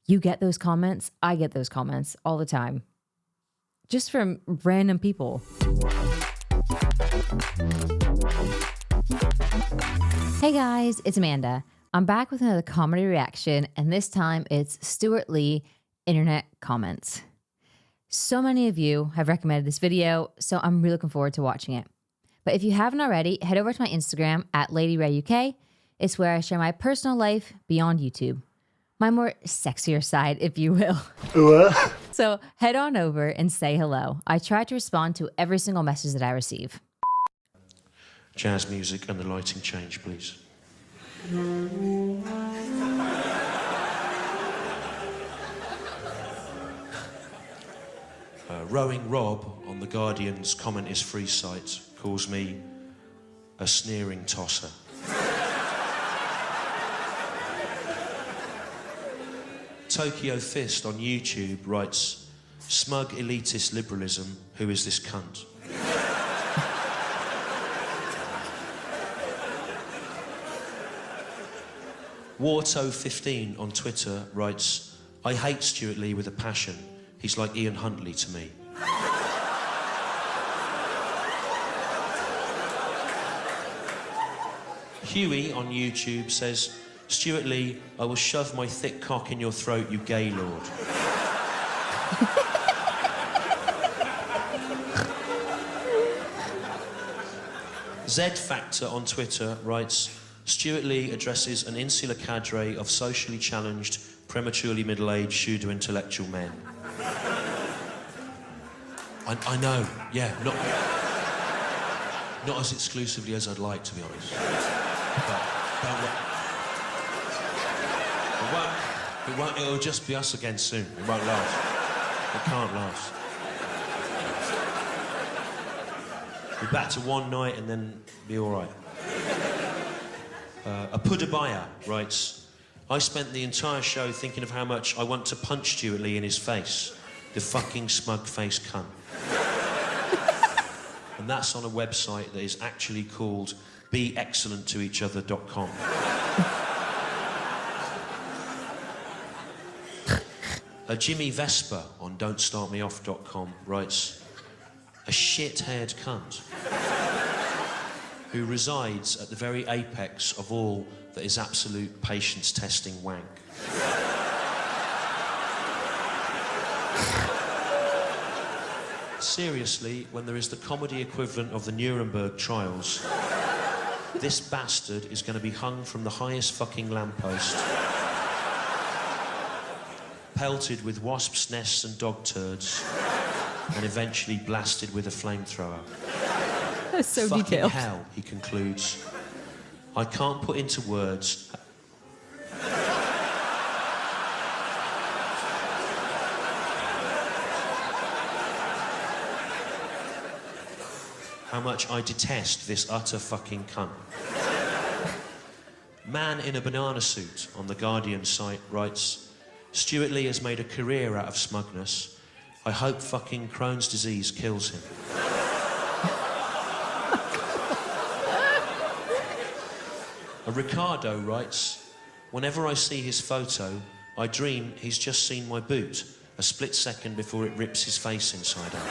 You get those comments. I get those comments all the time. Just from random people. Hey guys, it's Amanda. I'm back with another comedy reaction, and this time it's Stewart Lee internet comments. So many of you have recommended this video, so I'm really looking forward to watching it. But if you haven't already, head over to my Instagram at LadyRayUK. It's where I share my personal life beyond YouTube. My more sexier side, if you will. What? So head on over and say hello. I try to respond to every single message that I receive. Jazz music and the lighting change, please. Rowing Rob on The Guardian's Comment is Free site calls me a sneering tosser. Tokyo Fist on YouTube writes, smug elitist liberalism, who is this cunt? Warto15 on Twitter writes, I hate Stewart Lee with a passion. He's like Ian Huntley to me. Huey on YouTube says, Stewart Lee, I will shove my thick cock in your throat, you gay lord. Z Factor on Twitter writes, Stewart Lee addresses an insular cadre of socially challenged, prematurely middle-aged, pseudo-intellectual men. I know, yeah, not as exclusively as I'd like, to be honest. But it'll just be us again soon. It won't last. It can't last. We're back to one night and then be all right. Apudabaya writes, I spent the entire show thinking of how much I want to punch Stewart Lee in his face. The fucking smug-faced cunt. And that's on a website that is actually called beexcellenttoeachother.com. Jimmy Vesper on don'tstartmeoff.com writes, a shit-haired cunt who resides at the very apex of all that is absolute patience-testing wank. Seriously, when there is the comedy equivalent of the Nuremberg trials, this bastard is going to be hung from the highest fucking lamppost, pelted with wasps' nests and dog turds, and eventually blasted with a flamethrower. That's so fucking detailed. hell, he concludes. I can't put into words how much I detest this utter fucking cunt. Man in a banana suit on the Guardian site writes, Stewart Lee has made a career out of smugness. I hope fucking Crohn's disease kills him. Ricardo writes, whenever I see his photo, I dream he's just seen my boot a split second before it rips his face inside out.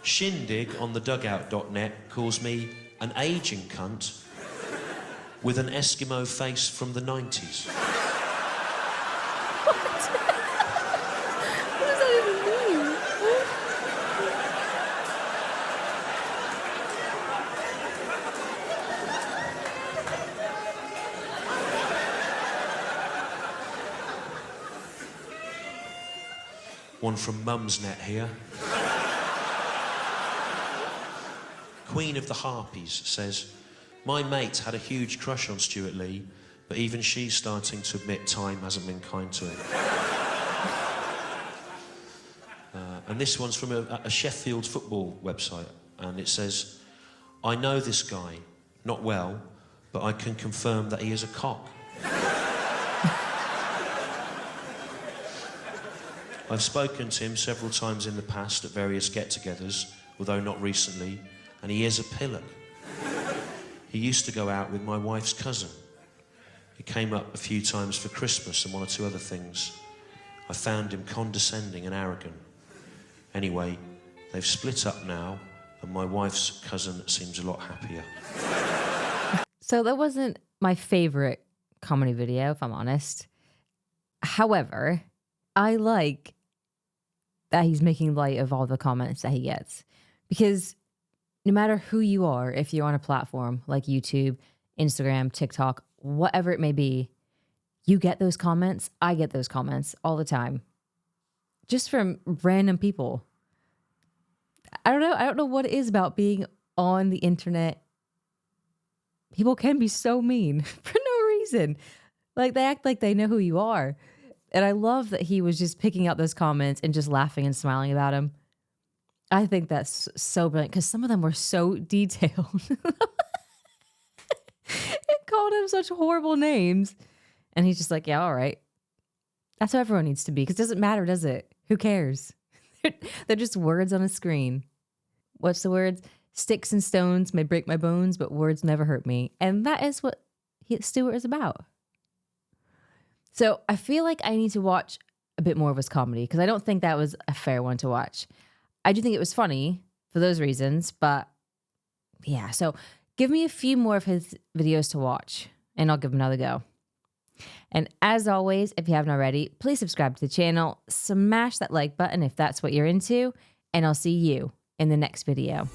Shindig on the dugout.net calls me an aging cunt with an Eskimo face from the 90s. What does that even mean? One from Mumsnet here. Queen of the Harpies says, my mate had a huge crush on Stewart Lee, but even she's starting to admit time hasn't been kind to him. And this one's from a Sheffield football website, and it says, I know this guy, not well, but I can confirm that he is a cock. I've spoken to him several times in the past at various get-togethers, although not recently, and he is a pillar. He used to go out with my wife's cousin. He came up a few times for Christmas and one or two other things. I found him condescending and arrogant. Anyway, they've split up now, and my wife's cousin seems a lot happier. So that wasn't my favorite comedy video, if I'm honest. However, I like that he's making light of all the comments that he gets. Because no matter who you are, if you're on a platform like YouTube, Instagram, TikTok, whatever it may be, you get those comments. I get those comments all the time. Just from random people. I don't know what it is about being on the internet. People can be so mean for no reason. Like, they act like they know who you are. And I love that he was just picking out those comments and just laughing and smiling about them. I think that's so brilliant because some of them were so detailed. It called him such horrible names. And he's just like, yeah, all right. That's how everyone needs to be, because it doesn't matter, does it? Who cares? They're just words on a screen. What's the words? Sticks and stones may break my bones, but words never hurt me. And that is what Stewart is about. So I feel like I need to watch a bit more of his comedy, because I don't think that was a fair one to watch. I do think it was funny for those reasons, but yeah. So give me a few more of his videos to watch, and I'll give him another go. And as always, if you haven't already, please subscribe to the channel, smash that like button if that's what you're into, and I'll see you in the next video.